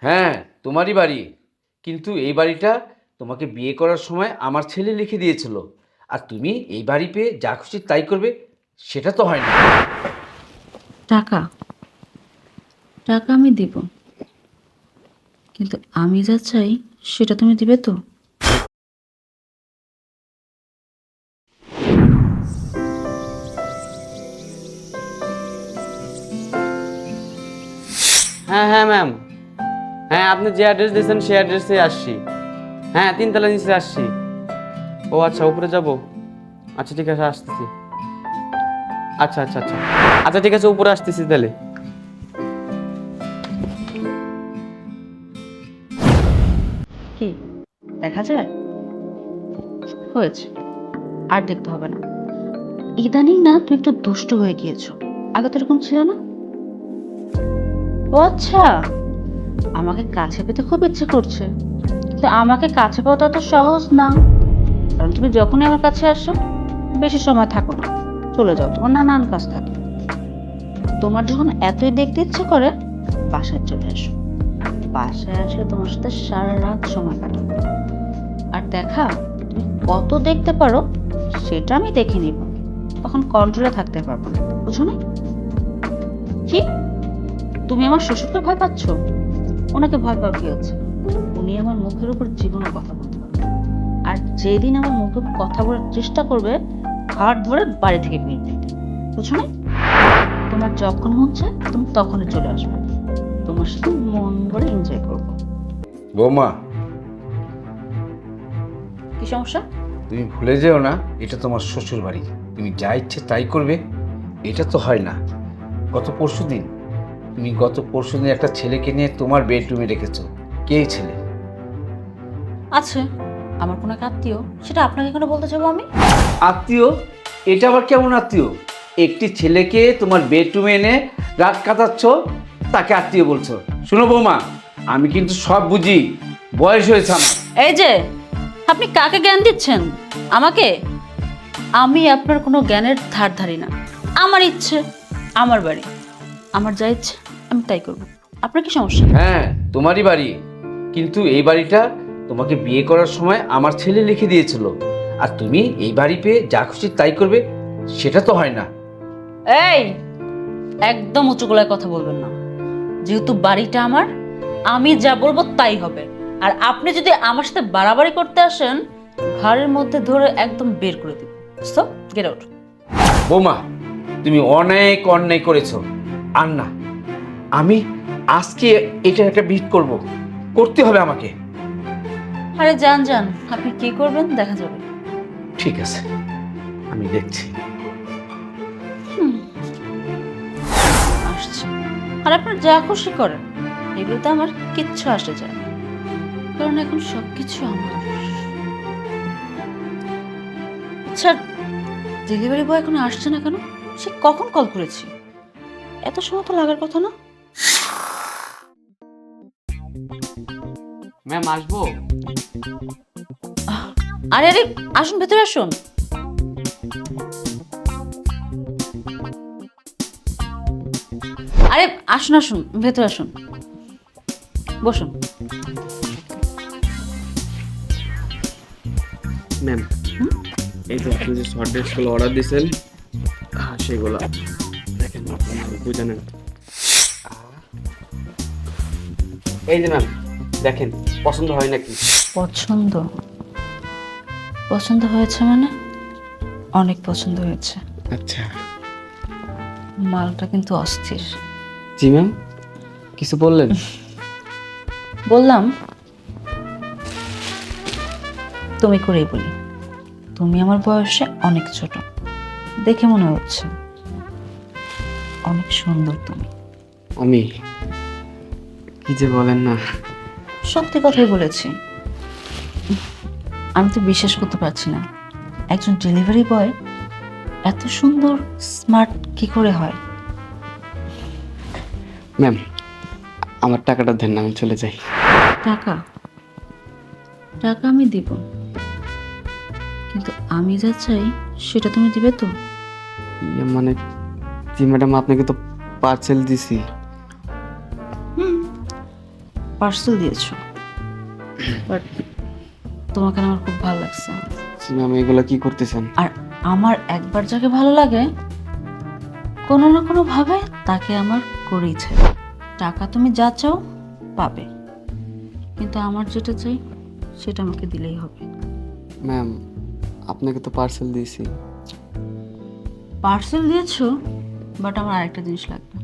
হ্যাঁ, তোমারই বাড়ি। কিন্তু এই বাড়িটা তোমাকে বিয়ে করার সময় আমার ছেলে লিখে দিয়েছিল। আর তুমি এই বাড়ি পেয়ে যা খুশি তাই করবে, সেটা তো হয় না। টাকা টাকা আমি দিব, কিন্তু আমি যা চাই সেটা তুমি দিবে তো? হ্যাঁ হ্যাঁ ম্যাম, হ্যাঁ আপনি যে অ্যাড্রেস দিয়েছেন সেই অ্যাড্রেসে আসছি। হ্যাঁ 3 তলা নিচে আসছি। ও আচ্ছা, উপরে যাব। আচ্ছা ঠিক আছে, আসতেছি। আচ্ছা আচ্ছা আচ্ছা আচ্ছা ঠিক আছে, উপরে আসতেছি তাহলে। কি দেখা যায়? হয়েছে, আর দেখতে হবে না। ইদানিং না তুমি একটু দুষ্ট হয়ে গিয়েছো, আগে তো এরকম ছিল না। ও আচ্ছা, আমাকে কাছে পেতে খুব ইচ্ছে করছে, কিন্তু আমাকে কাছে পাওয়া তো সহজ না। কারণ তুমি যখনই আমার কাছে আসো বেশি সময় থাকো না, চলে যাও, তোমার নানান কাজ থাকে। তোমার যখন এতই দেখতে ইচ্ছে করে বাসায় চলে আসো। বাসায় আসলে তোমার সাথে সারা রাত সময় কাটাবো। আর দেখা তুমি কত দেখতে পারো সেটা আমি দেখে নিব, তখন কন্ট্রোলে থাকতে পারবো না, বুঝো না? কি, তুমি আমার শ্বশুরকে ভয় পাচ্ছ? ওনাকে ভয় পাওয়ার কি আছে? উনি আমার মুখের উপর জীবনের কথা বলতে পারবে। আর যেদিন আমার মুখের উপর কথা বলার চেষ্টা করবে, ঘাট ধরে বাড়ি থেকে বের দিতে, বুঝো না? তোমার যখন মন চায় তুমি তখনই চলে আসবে, তোমার সাথে মন ভরে এনজয় করবো। বৌমা, কি সমস্যা? তুমি ভুলে যেও না, এটা তোমার শ্বশুর বাড়ি। তুমি যা ইচ্ছে তাই করবে, এটা তো হয় না। গত পরশুদিন একটা ছেলেকে নিয়ে তোমার বেডরুমে রেখেছো। কে এই ছেলে? আছে, আমার কোনো এক আত্মীয়, সেটা আপনাকে কেন বলতে যাবো আমি? আত্মীয়? এটা আবার কেমন আত্মীয়? একটি ছেলেকে তোমার বেডরুমে এনে রাত কাটাচ্ছ, তাকে আত্মীয় বলছো? শুনো বৌমা, আমি কিন্তু সব বুঝি, বয়স হয়েছে আমার। এই যে, আপনি কাকে জ্ঞান দিচ্ছেন? আমাকে? আমি আপনার কোনো জ্ঞানের ধার ধারি না। আমার ইচ্ছে, আমার বাড়ি, আমার যা ইচ্ছে আমি তাই করব। আপনার কি সমস্যা? হ্যাঁ, তোমারই বাড়ি। কিন্তু এই বাড়িটা তোমাকে বিয়ে করার সময় আমার ছেলে লিখে দিয়েছিল। আর তুমি এই বাড়ি পেয়ে যা খুশি তাই করবে, সেটা তো হয় না। এই, একদম উঁচু গলায় কথা বলবেন না। যেহেতু বাড়িটা আমার, আমি যা বলবো তাই হবে। আর আপনি যদি আমার সাথে বাড়াবাড়ি করতে আসেন, ঘরের মধ্যে ধরে একদম বের করে দিব। So get out. বৌমা, তুমি অনেক অন্যায় করেছো। আর না, আমি আজকে এটা একটা বিট করতে হবে আমাকে। আরে যান যান, আপনি কি করবেন দেখা যাবে। ঠিক আছে, আমি দেখছি। আসছে, আর আপনার যা খুশি করেন, এগুলোতে আমার কিচ্ছু আসে যায় না, কারণ এখন সবকিছু আমার। আচ্ছা, ডেলিভারি বয় এখনো আসছে না কেন? সে কখন কল করেছি? এত সময় তো লাগার কথা না। ম্যাম আসবো? আরে আরে, আসুন ভেতরে আসুন। আরে আসুন আসুন, ভেতরে আসুন, বসুন। ম্যাম, এই যে আপনি যে শর্ট ড্রেসগুলো অর্ডার দিয়েছেন, সেগুলো দেখেন, বুঝে নেন। এই যে ম্যাম, দেখেন পছন্দ হয় নাকি? পছন্দ? পছন্দ হয়েছে মানে? অনেক পছন্দ হয়েছে। আচ্ছা। মালটা কিন্তু অস্থির। জি ম্যাম, কিছু বললেন? বললাম, তুমি করেই বলি, তুমি আমার বয়সে অনেক ছোট, দেখে মনে হচ্ছে অনেক সুন্দর তুমি। আমি? কি যে বলেন না। সত্যি কথাই বলেছি। আমি তো বিশ্বাস করতে পারছি না, একজন ডেলিভারি বয় এত সুন্দর স্মার্ট কি করে হয়? ম্যাম, আমার টাকাটা দেন না, আমি চলে যাই। টাকা টাকা আমি দিব, কিন্তু আমি যা চাই সেটা তুমি দিবে তো? মানে, জি ম্যাডাম, আপনাকে তো পার্সেল দিছি। পার্সেল দিয়েছো, বাট তোমাকে না আমার খুব ভালো লাগছে। ম্যাম এগুলা কি করতেছেন? আর আমার একবার যাকে ভালো লাগে কোনো না কোনো ভাবে তাকে আমার করেই চাই। টাকা তুমি যা চাও পাবে, কিন্তু আমার যেটা চাই সেটা আমাকে দিলেই হবে। ম্যাম আপনাকে তো পার্সেল দিয়েছি। পার্সেল দিয়েছো, বাট আমার আরেকটা জিনিস লাগবে।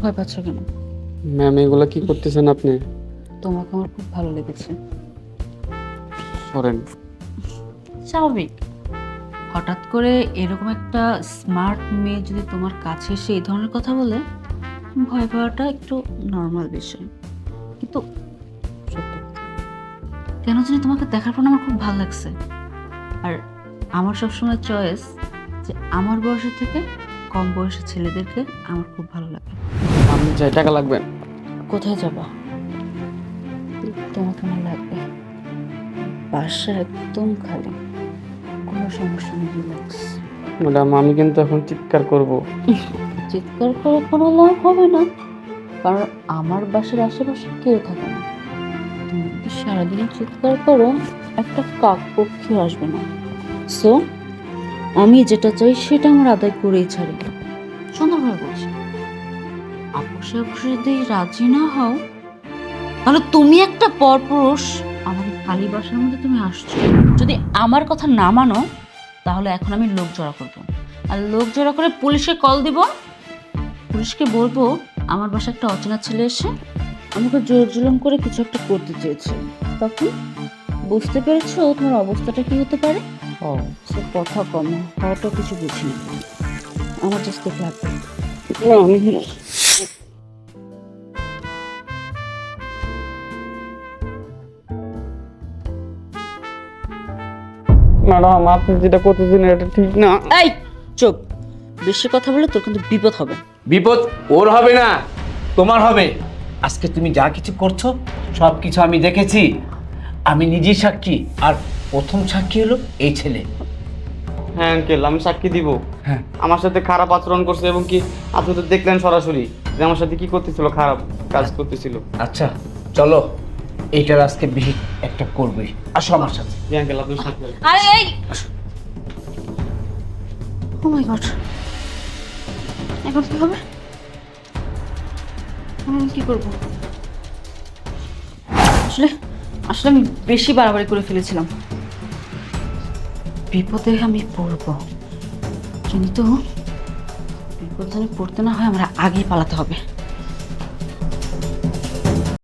ভয় পাচ্ছ কেন? ম্যাম এগুলা কি করতেছেন আপনি? তোমাকে আমার খুব ভালো লেগেছে। সরেন। স্বাভাবিক, হঠাৎ করে এরকম একটা স্মার্ট মেয়ে যদি তোমার কাছে এসে এই ধরনের কথা বলে, ভয় পাওয়াটা একটু নর্মাল বিষয়। কিন্তু সত্যি কথা, কেন জানি তোমাকে দেখার পর না আমার খুব ভালো লাগছে। আর আমার সবসময় চয়েস যে আমার বয়সের থেকে কম বয়সের ছেলেদেরকে আমার খুব ভালো লাগে। আপনি চাই টাকা লাগবে? কোথায় যাবা? তোমাকে আমার লাগবে। বাসা একদম খালি, কোনো সমস্যা নেই, রিল্যাক্স। ম্যাডাম আমি কিন্তু এখন চিৎকার করব। চিৎকার করে কোনো লাভ হবে না, কারণ আমার বাসার আশেপাশে কেউ থাকে না। তুমি যদি সারাদিন চিৎকার করো, একটা কাকপক্ষী আসবে না। সো আমি যেটা চাই সেটা আমার আদায় করেই ছাড়ি। সুন্দরভাবে বলছি, আপোষে আপোষে যদি রাজি না হও, তাহলে তুমি একটা পরপুরুষ আমার এই খালি বাসার মধ্যে তুমি আসছো। যদি আমার কথা না মানো, তাহলে এখন আমি লোক জড়া করবো, আর লোক জড়া করে পুলিশে কল দিব। পুলিশকে বলবো আমার বাসায় একটা অচেনা ছেলে এসে আমাকে জোর জুলুম করে কিছু একটা করতে চেয়েছে। তখন বুঝতে পেরেছো তোমার অবস্থাটা কি হতে পারে? ও সে কথা কম, হওয়াটা কিছু বুঝি না। আমার জাস্ট লাগবে। ম্যাডাম আপনি যেটা করতেছেন এটা ঠিক না। এই চুপ, বেশি কথা বলে তোর কিন্তু বিপদ হবে। বিপদ ওর হবে না, তোমার হবে। আজকে তুমি যা কিছু করছো সব কিছু আমি দেখেছি, আমি নিজেই সাক্ষী। আর প্রথম সাক্ষী হলো এই ছেলে। হ্যাঁ আঙ্কেল আমি সাক্ষী দিব। হ্যাঁ। আমার সাথে খারাপ আচরণ করছে এবং কি আপনি তো দেখলেন সরাসরি যে আমার সাথে কি করতেছিল, খারাপ কাজ করতেছিল। আচ্ছা চলো, এইটার আজকে বিহিত একটা করবি। আসো আমার সাথে। জি আঙ্কেল আপনার সাথে। আরে এই, ও মাই গড, এখন কি হবে? আমি কি করব? আসলে আসলে আমি বেশি বাড়াবাড়ি করে ফেলেছিলাম। বিপদে আমি পড়ব, কিন্তু বিপদে পড়তে না হয় আমরা আগেই পালাতে হবে।